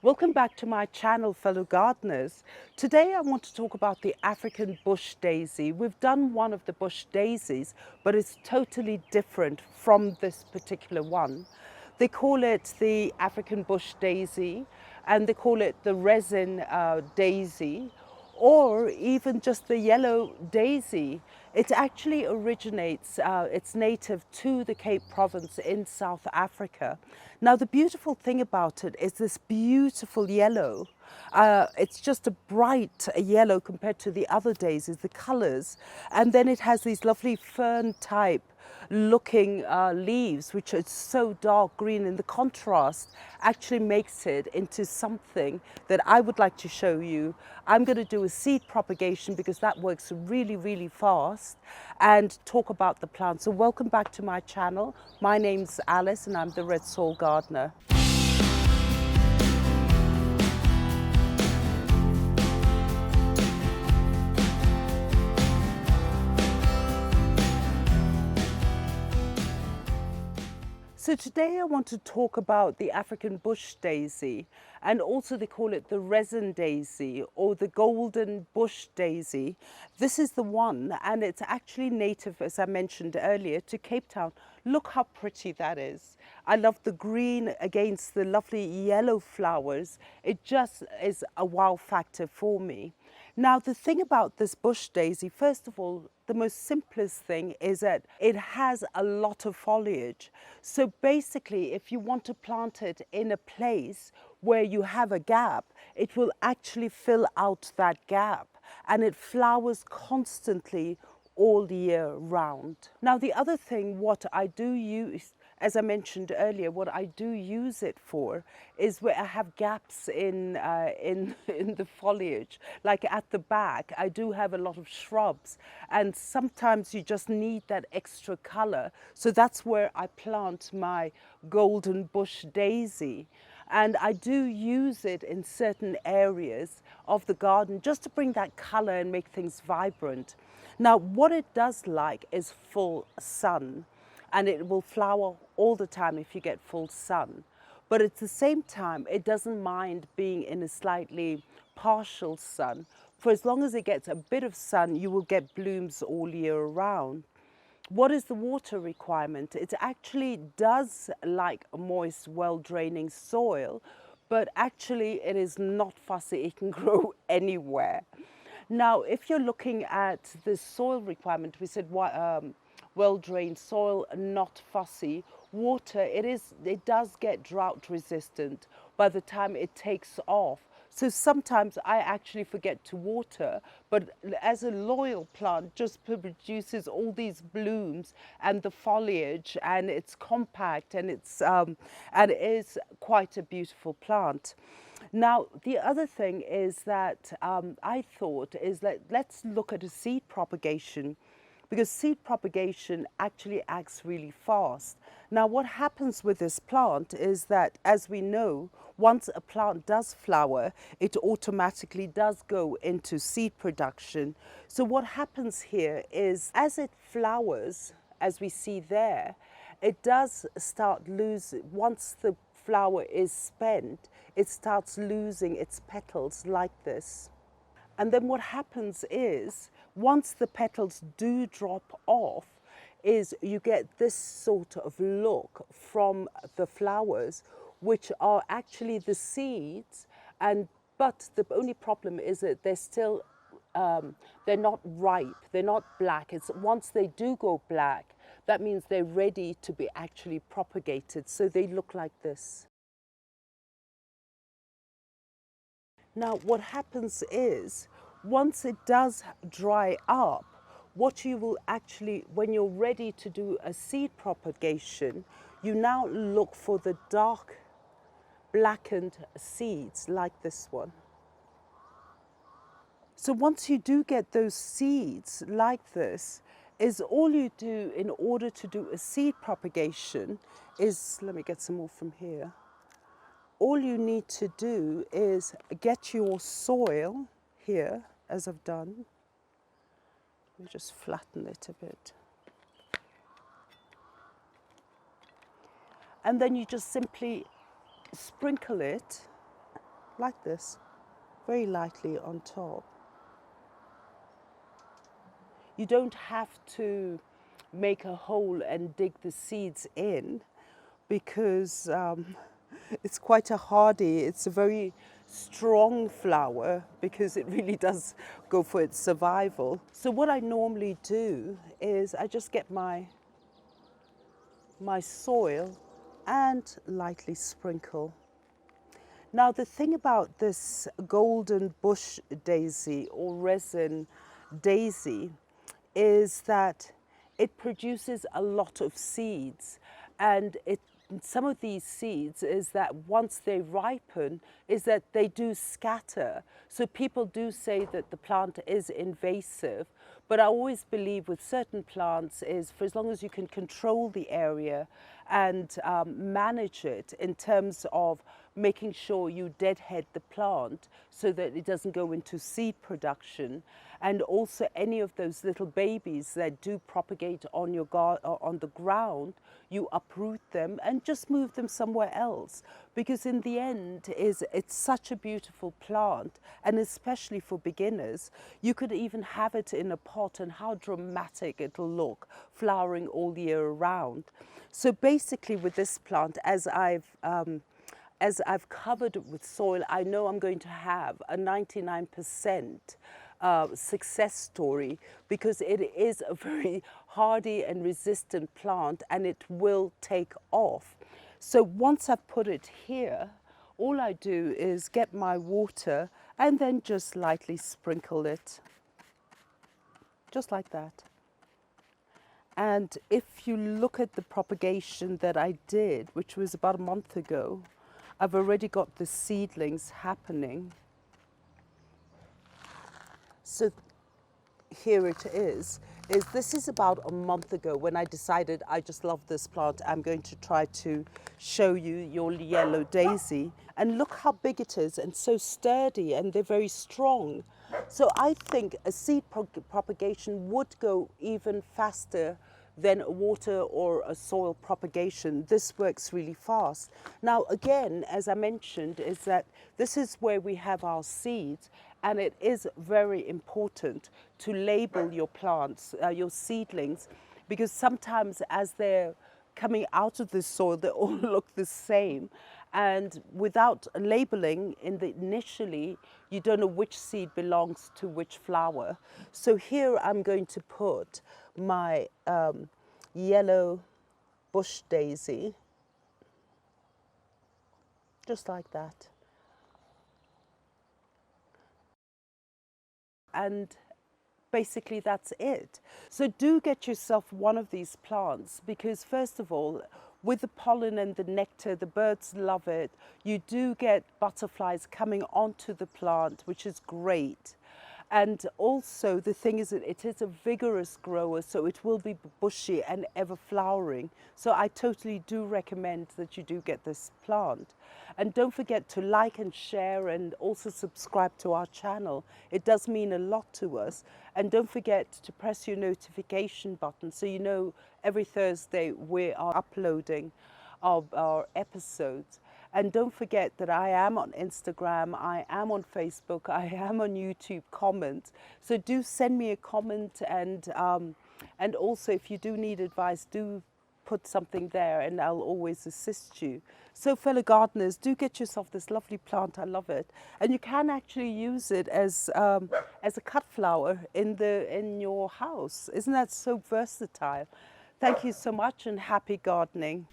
Welcome back to my channel, fellow gardeners. Today I want to talk about the African bush daisy. We've done one of the bush daisies, but it's totally different from this particular one. They call it the African bush daisy, and they call it the resin daisy, or even just the yellow daisy. It actually originates, it's native to the Cape Province in South Africa. Now the beautiful thing about it is this beautiful yellow. It's just a bright yellow compared to the other daisies, the colors. And then it has these lovely fern type looking leaves, which are so dark green, and the contrast actually makes it into something that I would like to show you. I'm going to do a seed propagation because that works really fast, and talk about the plant. So welcome back to my channel. My name's Alice and I'm the Red Soil Gardener. So today I want to talk about the African bush daisy, and also they call it the resin daisy or the golden bush daisy. This is the one, and it's actually native, as I mentioned earlier, to Cape Town. Look how pretty that is. I love the green against the lovely yellow flowers. It just is a wow factor for me. Now, the thing about this bush daisy, first of all, the most simplest thing is that it has a lot of foliage. So basically, if you want to plant it in a place where you have a gap, it will actually fill out that gap, and it flowers constantly all year round. Now, the other thing, what I do use, as I mentioned earlier, what I do use it for is where I have gaps in the foliage. Like at the back, I do have a lot of shrubs, and sometimes you just need that extra color. So that's where I plant my golden bush daisy. And I do use it in certain areas of the garden just to bring that color and make things vibrant. Now, what it does like is full sun, and it will flower all the time if you get full sun. But at the same time, it doesn't mind being in a slightly partial sun. For as long as it gets a bit of sun, you will get blooms all year round. What is the water requirement? It actually does like a moist, well-draining soil, but actually it is not fussy. It can grow anywhere. Now, if you're looking at the soil requirement, we said well-drained soil, not fussy. Water, it does get drought resistant by the time it takes off. So sometimes I actually forget to water, but as a loyal plant, just produces all these blooms and the foliage, and it's compact, and it is quite a beautiful plant. Now, the other thing is that I thought is that let's look at a seed propagation, because seed propagation actually acts really fast. Now, what happens with this plant is that, as we know, once a plant does flower, it automatically does go into seed production. So what happens here is, as it flowers, as we see there, it does start losing, once the flower is spent, it starts losing its petals like this. And then what happens is, once the petals do drop off, is you get this sort of look from the flowers, which are actually the seeds, but the only problem is that they're still, they're not ripe, they're not black. It's once they do go black, that means they're ready to be actually propagated. So they look like this. Now, what happens is, once it does dry up, what you will actually, when you're ready to do a seed propagation, you now look for the dark blackened seeds like this one. So once you do get those seeds like this, is all you do in order to do a seed propagation is, let me get some more from here. All you need to do is get your soil here, as I've done. Let me just flatten it a bit. And then you just simply sprinkle it like this, very lightly on top. You don't have to make a hole and dig the seeds in, because it's quite a hardy, it's a very strong flower, because it really does go for its survival. So what I normally do is I just get my soil and lightly sprinkle. Now the thing about this golden bush daisy or resin daisy is that it produces a lot of seeds, and some of these seeds is that once they ripen is that they do scatter. So people do say that the plant is invasive, but I always believe with certain plants is for as long as you can control the area and manage it in terms of making sure you deadhead the plant so that it doesn't go into seed production, and also any of those little babies that do propagate on your on the ground, you uproot them and just move them somewhere else, because in the end it's such a beautiful plant, and especially for beginners. You could even have it in a pot, and how dramatic it'll look flowering all year round. So basically with this plant, as I've covered it with soil, I know I'm going to have a 99% success story, because it is a very hardy and resistant plant, and it will take off. So once I've put it here, all I do is get my water and then just lightly sprinkle it, just like that. And if you look at the propagation that I did, which was about a month ago, I've already got the seedlings happening. So here it is. This is about a month ago when I decided I just love this plant. I'm going to try to show you your yellow daisy. And look how big it is, and so sturdy, and they're very strong. So I think a seed propagation would go even faster than a water or a soil propagation. This works really fast. Now again, as I mentioned, is that this is where we have our seeds, and it is very important to label your plants, your seedlings, because sometimes as they're coming out of the soil, they all look the same. And without labeling initially, you don't know which seed belongs to which flower. So here I'm going to put my yellow bush daisy, just like that. And basically that's it. So do get yourself one of these plants, because first of all, with the pollen and the nectar, the birds love it. You do get butterflies coming onto the plant, which is great. And also the thing is that it is a vigorous grower, so it will be bushy and ever flowering. So I totally do recommend that you do get this plant. And don't forget to like and share, and also subscribe to our channel. It does mean a lot to us. And don't forget to press your notification button so you know every Thursday we are uploading our episodes. And don't forget that I am on Instagram, I am on Facebook, I am on YouTube comments. So do send me a comment, and also if you do need advice, do put something there and I'll always assist you. So fellow gardeners, do get yourself this lovely plant. I love it. And you can actually use it as a cut flower in your house. Isn't that so versatile? Thank you so much, and happy gardening.